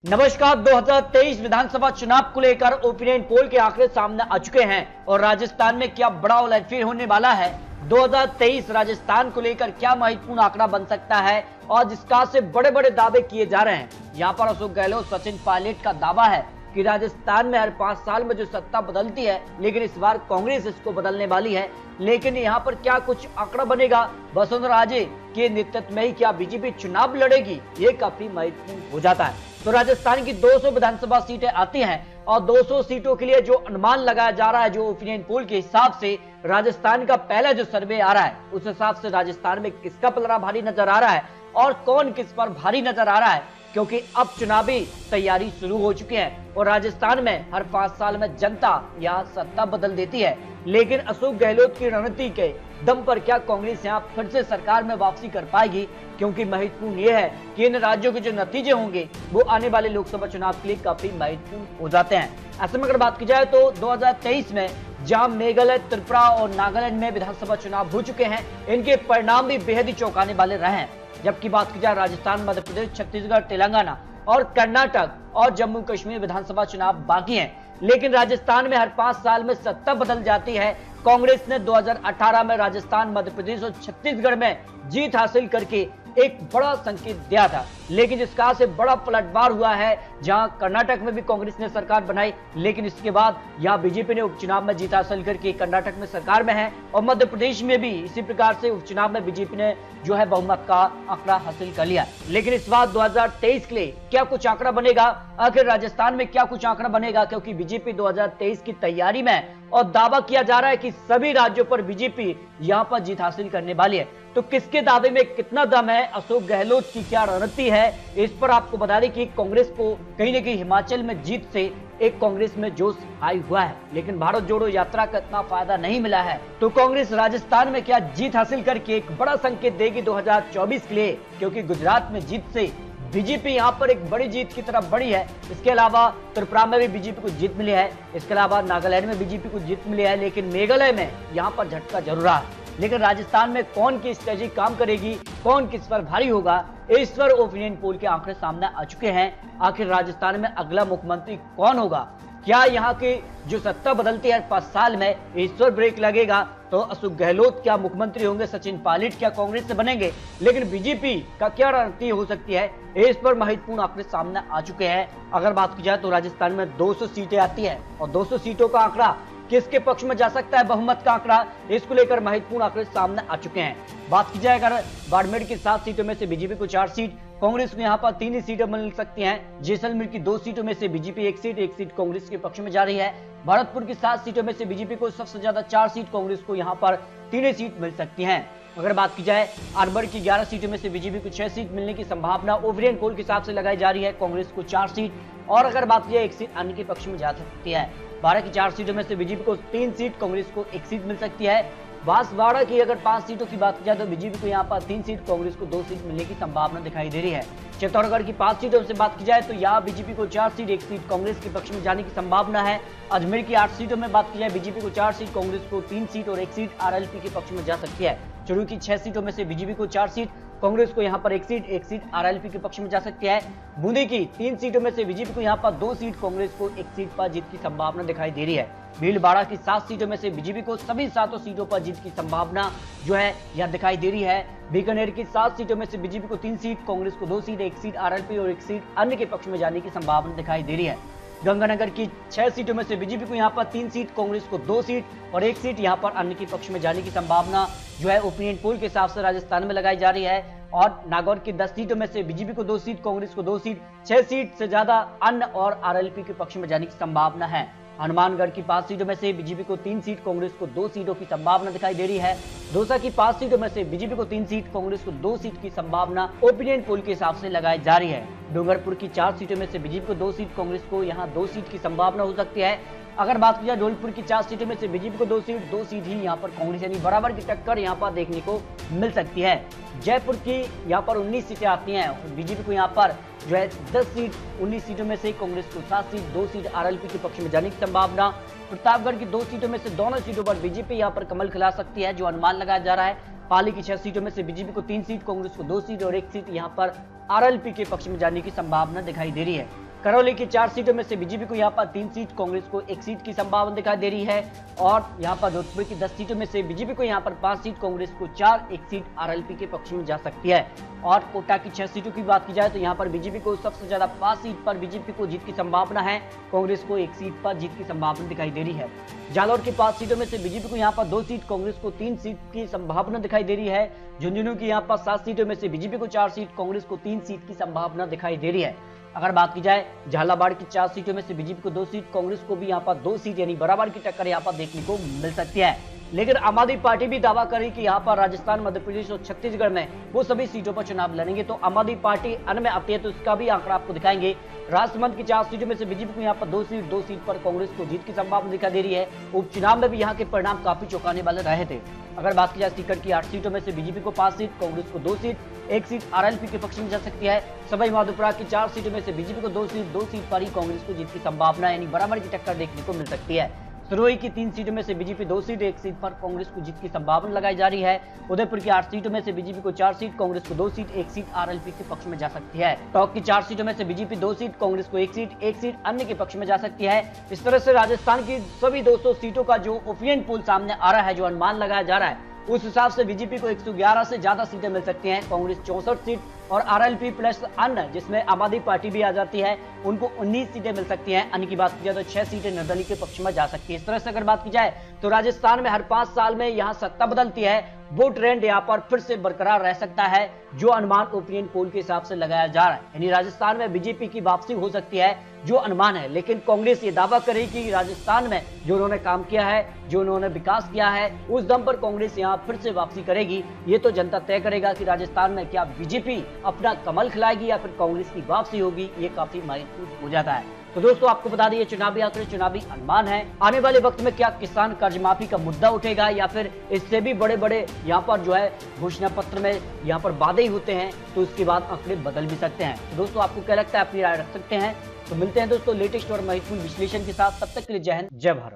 नमस्कार। 2023 विधानसभा चुनाव को लेकर ओपिनियन पोल के आंकड़े सामने आ चुके हैं और राजस्थान में क्या बड़ा उलटफेर होने वाला है। 2023 राजस्थान को लेकर क्या महत्वपूर्ण आंकड़ा बन सकता है और जिसका से बड़े बड़े दावे किए जा रहे हैं। यहां पर अशोक गहलोत, सचिन पायलट का दावा है कि राजस्थान में हर 5 साल में जो सत्ता बदलती है, लेकिन इस बार कांग्रेस इसको बदलने वाली है। लेकिन यहाँ पर क्या कुछ आंकड़ा बनेगा, वसुंधरा राजे के नेतृत्व में ही क्या बीजेपी चुनाव लड़ेगी, ये काफी महत्वपूर्ण हो जाता है। तो राजस्थान की 200 विधानसभा सीटें आती हैं और 200 सीटों के लिए जो अनुमान लगाया जा रहा है, जो ओपिनियन पोल के हिसाब से राजस्थान का पहला जो सर्वे आ रहा है, उस हिसाब से राजस्थान में किसका पलड़ा भारी नजर आ रहा है और कौन किस पर भारी नजर आ रहा है, क्योंकि अब चुनावी तैयारी शुरू हो चुकी है और राजस्थान में हर 5 साल में जनता यहाँ सत्ता बदल देती है। लेकिन अशोक गहलोत की रणनीति के दम पर क्या कांग्रेस यहाँ फिर से सरकार में वापसी कर पाएगी, क्योंकि महत्वपूर्ण यह है कि इन राज्यों के जो नतीजे होंगे वो आने वाले लोकसभा चुनाव के लिए काफी महत्वपूर्ण हो जाते हैं। ऐसे में अगर बात की जाए तो 2023 में जहां मेघालय, त्रिपुरा और नागालैंड में विधानसभा चुनाव हो चुके हैं, इनके परिणाम भी बेहद ही चौंकाने वाले रहे हैं। जबकि बात की जाए राजस्थान, मध्य प्रदेश, छत्तीसगढ़, तेलंगाना और कर्नाटक और जम्मू कश्मीर विधानसभा चुनाव बाकी हैं। लेकिन राजस्थान में हर 5 साल में सत्ता बदल जाती है। कांग्रेस ने 2018 में राजस्थान, मध्य प्रदेश और छत्तीसगढ़ में जीत हासिल करके एक बड़ा संकेत दिया था, लेकिन जिसका से बड़ा पलटवार हुआ है। जहां कर्नाटक में भी कांग्रेस ने सरकार बनाई, लेकिन इसके बाद यहां बीजेपी ने उपचुनाव में जीत हासिल करके कर्नाटक में सरकार में है और मध्य प्रदेश में भी इसी प्रकार से उपचुनाव में बीजेपी ने जो है बहुमत का आंकड़ा हासिल कर लिया। लेकिन इस बार 2023 के लिए क्या कुछ आंकड़ा बनेगा, आखिर राजस्थान में क्या कुछ आंकड़ा बनेगा, क्योंकि बीजेपी 2023 की तैयारी में और दावा किया जा रहा है कि सभी राज्यों पर बीजेपी यहां पर जीत हासिल करने वाली है। तो किसके दावे में कितना दम है, अशोक गहलोत की क्या रणनीति है, इस पर आपको बता दें कि कांग्रेस को कहीं न कहीं हिमाचल में जीत से एक कांग्रेस में जोश आई हुआ है, लेकिन भारत जोड़ो यात्रा का इतना फायदा नहीं मिला है। तो कांग्रेस राजस्थान में क्या जीत हासिल करके एक बड़ा संकेत देगी 2024 के लिए, क्योंकि गुजरात में जीत से बीजेपी यहां पर एक बड़ी जीत की तरफ बढ़ी है। इसके अलावा त्रिपुरा में भी बीजेपी को जीत मिली है, इसके अलावा नागालैंड में बीजेपी को जीत मिली है, लेकिन मेघालय में यहां पर झटका जरूर रहा। लेकिन राजस्थान में कौन की स्ट्रेटेजी काम करेगी, कौन किस पर भारी होगा, इस पर ओपिनियन पोल के आंकड़े सामने आ चुके हैं। आखिर राजस्थान में अगला मुख्यमंत्री कौन होगा, क्या यहाँ की जो सत्ता बदलती है 5 साल में, इस पर ब्रेक लगेगा तो अशोक गहलोत क्या मुख्यमंत्री होंगे, सचिन पायलट क्या कांग्रेस से बनेंगे, लेकिन बीजेपी का क्या रणनीति हो सकती है, इस पर महत्वपूर्ण आंकड़े सामने आ चुके हैं। अगर बात की जाए तो राजस्थान में 200 सीटें आती है और 200 सीटों का आंकड़ा किसके पक्ष में जा सकता है, बहुमत का आंकड़ा, इसको लेकर महत्वपूर्ण आंकड़े सामने आ चुके हैं। बात की जाए अगर बाड़मेर की 7 सीटों में से बीजेपी को 4 सीट, कांग्रेस को यहाँ पर 3 ही सीटें मिल सकती हैं। जैसलमेर की 2 सीटों में से बीजेपी 1 सीट कांग्रेस के पक्ष में जा रही है। भरतपुर की 7 सीटों में से बीजेपी को सबसे ज्यादा 4 सीट, कांग्रेस को यहाँ पर 3 ही सीट मिल सकती हैं। अगर बात की जाए अलवर की 11 सीटों में से बीजेपी को 6 सीट मिलने की संभावना ओपिनियन पोल के हिसाब से लगाई जा रही है, कांग्रेस को 4 सीट और अगर बात की जाए 1 सीट अन्य के पक्ष में जा सकती है। 12 की 4 सीटों में से बीजेपी को 3 सीट, कांग्रेस को 1 सीट मिल सकती है। बांसवाड़ा की अगर 5 सीटों की बात की जाए तो बीजेपी को यहाँ पर 3 सीट, कांग्रेस को 2 सीट मिलने की संभावना दिखाई दे रही है। चित्तौड़गढ़ की 5 सीटों से बात की जाए तो यहाँ बीजेपी को 4 सीट, 1 सीट कांग्रेस के पक्ष में जाने की संभावना है। अजमेर की 8 सीटों में बात की जाए बीजेपी को 4 सीट, कांग्रेस को 3 सीट और 1 सीट आरएलपी के पक्ष में जा सकती है। चुरू की 6 सीटों में से बीजेपी को 4 सीट, कांग्रेस को यहाँ पर 1 सीट आरएलपी के पक्ष में जा सकती है। बूंदी की 3 सीटों में से बीजेपी को यहाँ पर 2 सीट, कांग्रेस को 1 सीट पर जीत की संभावना दिखाई दे रही है। भीलवाड़ा की 7 सीटों में से बीजेपी को सभी 7 सीटों पर जीत की संभावना जो है यह दिखाई दे रही है। बीकानेर की 7 सीटों में से बीजेपी को 3 सीट, कांग्रेस को 2 सीट, 1 सीट आरएलपी और 1 सीट अन्य के पक्ष में जाने की संभावना दिखाई दे रही है। गंगानगर की 6 सीटों में से बीजेपी को यहाँ पर 3 सीट, कांग्रेस को 2 सीट और 1 सीट यहाँ पर अन्य के पक्ष में जाने की संभावना जो है ओपिनियन पोल के हिसाब से राजस्थान में लगाई जा रही है। और नागौर की 10 सीटों में से बीजेपी को 2 सीट, कांग्रेस को 2 सीट, 6 सीट से ज्यादा अन्य और आरएलपी के पक्ष में जाने की संभावना है। हनुमानगढ़ की 5 सीटों में से बीजेपी को 3 सीट, कांग्रेस को 2 सीटों की संभावना दिखाई दे रही है। दौसा की 5 सीटों में से बीजेपी को 3 सीट, कांग्रेस को 2 सीट की संभावना ओपिनियन पोल के हिसाब से लगाई जा रही है। डूंगरपुर की 4 सीटों में से बीजेपी को 2 सीट, कांग्रेस को यहाँ 2 सीट की संभावना हो सकती है। अगर बात की जाए धौलपुर की 4 सीटों में से बीजेपी को 2 सीट ही यहाँ पर कांग्रेस, यानी बराबर की टक्कर यहाँ पर देखने को मिल सकती है। जयपुर की यहाँ पर 19 सीटें आती हैं, बीजेपी को यहाँ पर जो है 10 सीट, 19 सीटों में से कांग्रेस को 7 सीट, 2 सीट आरएलपी के पक्ष में जाने की संभावना। प्रतापगढ़ की 2 सीटों में से दोनों सीटों पर बीजेपी यहाँ पर कमल खिला सकती है, जो अनुमान लगाया जा रहा है। पाली की 6 सीटों में से बीजेपी को 3 सीट, कांग्रेस को 2 सीट और 1 सीट यहाँ पर आरएलपी के पक्ष में जाने की संभावना दिखाई दे रही है। करौली की 4 सीटों में से बीजेपी को यहां पर 3 सीट, कांग्रेस को 1 सीट की संभावना दिखाई दे रही है। और यहां पर जोधपुर की 10 सीटों में से बीजेपी को यहां पर 5 सीट, कांग्रेस को 4, 1 सीट आरएलपी के पक्ष में जा सकती है। और कोटा की 6 सीटों की बात की जाए तो यहां पर बीजेपी को सबसे ज्यादा 5 सीट पर बीजेपी को जीत की संभावना है, कांग्रेस को 1 सीट पर जीत की संभावना दिखाई दे रही है। जालौर की 5 सीटों में से बीजेपी को यहां पर 2 सीट, कांग्रेस को 3 सीट की संभावना दिखाई दे रही है। झुंझुनू की यहां पर 7 सीटों में से बीजेपी को 4 सीट, कांग्रेस को 3 सीट की संभावना दिखाई दे रही है। अगर बात की जाए झालावाड़ की 4 सीटों में से बीजेपी को 2 सीट, कांग्रेस को भी यहां पर 2 सीट, यानी बराबर की टक्कर यहां पर देखने को मिल सकती है। लेकिन आम आदमी पार्टी भी दावा करी कि यहां पर राजस्थान, मध्य प्रदेश और छत्तीसगढ़ में वो सभी सीटों पर चुनाव लड़ेंगे। तो आम आदमी पार्टी अन्य में आती है तो इसका भी आंकड़ा आपको दिखाएंगे। राजसमंद की 4 सीटों में से बीजेपी को यहां पर 2 सीट पर कांग्रेस को जीत की संभावना दिखाई दे रही है। उपचुनाव में भी यहां के परिणाम काफी चौंकाने वाले रहे थे। अगर बात की जाए सीकर की 8 सीटों में से बीजेपी को 5 सीट, कांग्रेस को 2 सीट, 1 सीट आरएलपी के पक्ष में जा सकती है। सवाई माधोपुर की 4 सीटों में से बीजेपी को 2 सीट पर ही कांग्रेस को जीत की संभावना, यानी बराबर की टक्कर देखने को मिल सकती है। सिरोही की 3 सीटों में से बीजेपी 2 सीट, 1 सीट पर कांग्रेस को जीत की संभावना लगाई जा रही है। उदयपुर की 8 सीटों में से बीजेपी को 4 सीट, कांग्रेस को 2 सीट, 1 सीट आरएलपी के पक्ष में जा सकती है। टॉक की 4 सीटों में से बीजेपी 2 सीट, कांग्रेस को 1 सीट अन्य के पक्ष में जा सकती है। इस तरह से राजस्थान की सभी 200 सीटों का जो ओपिनियन पोल सामने आ रहा है, जो अनुमान लगाया जा रहा है, उस हिसाब से बीजेपी को 111 से ज्यादा सीटें मिल सकती हैं, कांग्रेस 64 सीट और आरएलपी प्लस अन्य जिसमें आम आदमी पार्टी भी आ जाती है उनको 19 सीटें मिल सकती हैं। अन्य की बात की जाए तो 6 सीटें निर्दलीय के पक्ष में जा सकती है। इस तरह से अगर बात की जाए तो राजस्थान में हर 5 साल में यहां सत्ता बदलती है, वो ट्रेंड यहां पर फिर से बरकरार रह सकता है, जो अनुमान ओपिनियन पोल के हिसाब से लगाया जा रहा है। यानी राजस्थान में बीजेपी की वापसी हो सकती है, जो अनुमान है। लेकिन कांग्रेस ये दावा करेगी कि राजस्थान में जो उन्होंने काम किया है, जो उन्होंने विकास किया है, उस दम पर कांग्रेस यहां फिर से वापसी करेगी। ये तो जनता तय करेगा कि राजस्थान में क्या बीजेपी अपना कमल खिलाएगी या फिर कांग्रेस की वापसी होगी। ये काफी महत्वपूर्ण हो जाता है। तो दोस्तों आपको बता दें, चुनावी आंकड़े, चुनावी अनुमान है। आने वाले वक्त में क्या किसान कर्ज माफी का मुद्दा उठेगा या फिर इससे भी बड़े बड़े यहाँ पर जो है घोषणा पत्र में यहाँ पर वादे ही होते हैं, तो उसके बाद आंकड़े बदल भी सकते हैं। तो दोस्तों आपको क्या लगता है, अपनी राय रख सकते हैं। तो मिलते हैं दोस्तों लेटेस्ट और महत्वपूर्ण विश्लेषण के साथ। तब तक के लिए जय हिंद, जय भारत।